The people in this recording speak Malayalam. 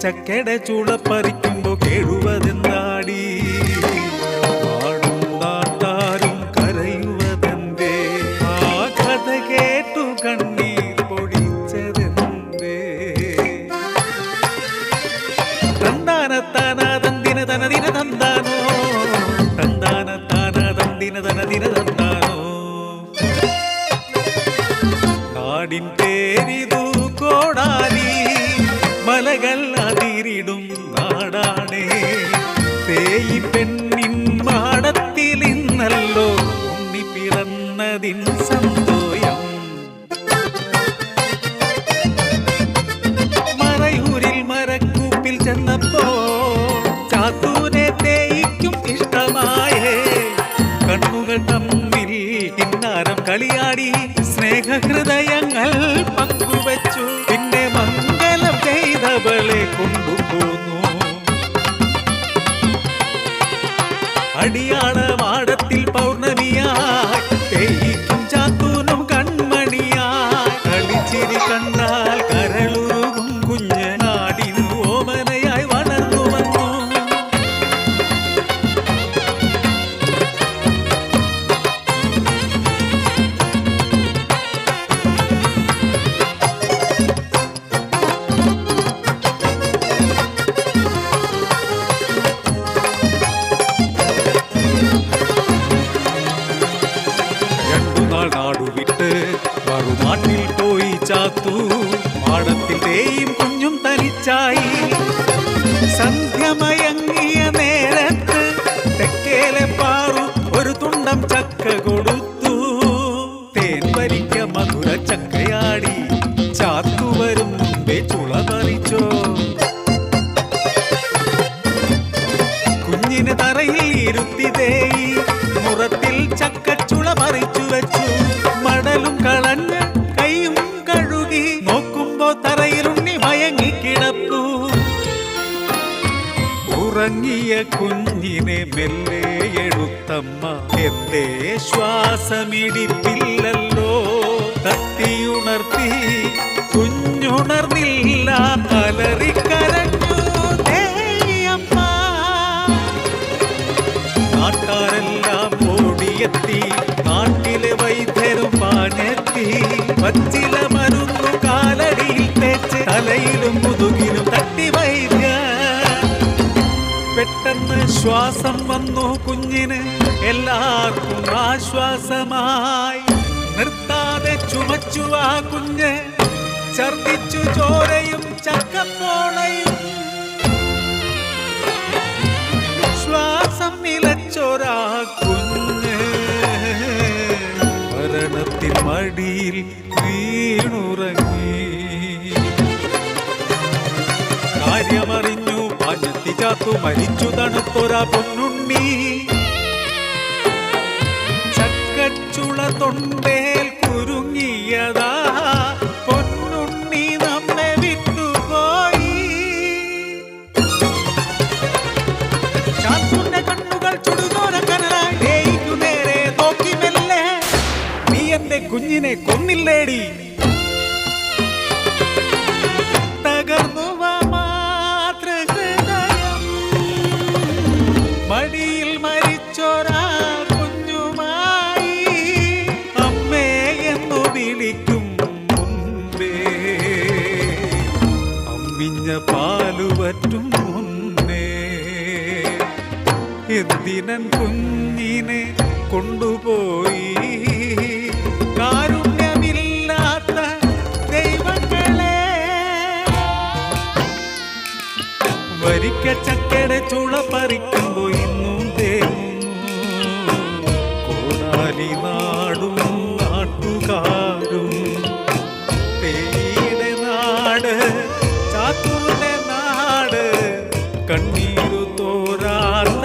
ചക്കയുടെ ചൂള പറിക്കുമ്പോ കേഴുവതെന്താടി നാട്ടാരും കരയുവതെന്തേ ആ കഥ കേട്ടു കണ്ണീർ പൊടിച്ചതെന്തേ തന്താനത്താനാ തന്തിന തനദിന തന്താനോ തന്താനത്താനാ തന്തിന തനദിന തന്താനോ നാടിൻ പേരിതു കോടാലി മലകൾ അതിരിടും നാടാണേ തേയി പെണ്ണിൻ മാടത്തിൽ ഇന്നല്ലോ ഉണ്ണി പിറന്നതിൻ സന്തോഷം മറയൂരിൽ മരക്കൂപ്പിൽ ചെന്നപ്പോ ചാത്തൂനെ തേയിക്കും ഇഷ്ടമായേ കണ്ണുകൾ തമ്മിൽ കിന്നാരം കളിയാടി സ്നേഹഹൃദയങ്ങൾ പങ്കുവച്ചു പിന്നെ മംഗലം ചെയ്തവളെ കൊണ്ടുപോന്നു അടിയാള മാടത്തിൽ പൗർണമിയായി തേയിക്കും ചാത്തൂനും കൺമണിയായി കളിച്ചിരി കണ്ടാൽ കരളുരുകും കുഞ്ഞ് നാടിനു ഓമനയായി വളർന്നു വന്നു നാടുവിട്ട് മറുനാട്ടിൽ പോയി ചാത്തു മാടത്തിൽ തേയും കുഞ്ഞും തനിച്ചായി സന്ധ്യമയങ്ങിയ നേരത്ത് തെക്കേലെ പാറു ഒരു തുണ്ടം ചക്ക കൊടുത്തു തേൻ വരിക്ക മധുര ചക്കയാടി ചാത്തു വരും മുമ്പേ ചുള പറിച്ചോ കുഞ്ഞിന് തറയിൽ ഇരുത്തി തേയി മുറത്തിൽ ചക്കച്ചുള പറിച്ചു വെച്ചു മടലും കളഞ്ഞ് കൈയും കഴുകി നോക്കുമ്പോ തറയിലുണ്ണി മയങ്ങിക്കിടപ്പു ഉറങ്ങിയ കുഞ്ഞിനെ മെല്ലെ എടുത്തമ്മ എന്തേ ശ്വാസമിടിപ്പില്ലല്ലോ തട്ടിയുണർത്തി കുഞ്ഞുണർന്നില്ല അലറിക്കരഞ്ഞു തേയമ്മ നാട്ടാരെല്ലാം ഓടിയെത്തി നാട്ടിലെ വൈദ്യരും പാഞ്ഞെത്തി പച്ചില മരുന്നു കാലടിയിൽ തേച്ച് തലയിലും മുതുകിലും തട്ടി വൈദ്യ പെട്ടെന്ന് ശ്വാസം വന്നു കുഞ്ഞിന് എല്ലാവർക്കും ആശ്വാസമായി നിർത്താതെ ചുമച്ചു ആ കുഞ്ഞ് ഛർദിച്ചു ചോരയും ചക്കപ്പോളയും ശ്വാസം നിലച്ചൊരാ കുഞ്ഞ് മരണത്തിൻ മടിയിൽ വീണുറങ്ങി കാര്യമറിഞ്ഞു പാഞ്ഞെത്തി ചാത്തു മരിച്ചു തണുത്തൊരാ പൊന്നുണ്ണി ചക്കച്ചുള തൊണ്ടേൽ കുരുങ്ങിയതാ പൊന്നുണ്ണി നമ്മെ വിട്ടുപോയി ചാത്തുന്റെ കണ്ണുകൾ ചുടുതോര കനലായി തേയിക്കു നേരെ നോക്കി മെല്ലെ നീ എന്റെ കുഞ്ഞിനെ കൊന്നില്ലേടി തകർന്നു മാതൃഹൃദയം മടിയിൽ മരിച്ചോരാ കുഞ്ഞുമായി അമ്മേ എന്നു വിളിക്കും മുൻപേ അമ്മിഞ്ഞ പാലുവറ്റും മുന്നേ എന്തിനൻ കുഞ്ഞിനെ കൊണ്ടുപോയി കാരുണ്യമില്ലാത്ത ദൈവങ്ങളെ വരിക്ക ചക്കയുടെ ചുള പറിക്കുമ്പോ ഇന്നും തേങ്ങുന്നു കോടാലി നാടും നാട്ടുകാരും തേയിടെ നാട് ചാത്തൂരുടെ നാട് കണ്ണീരു തോരാത്ത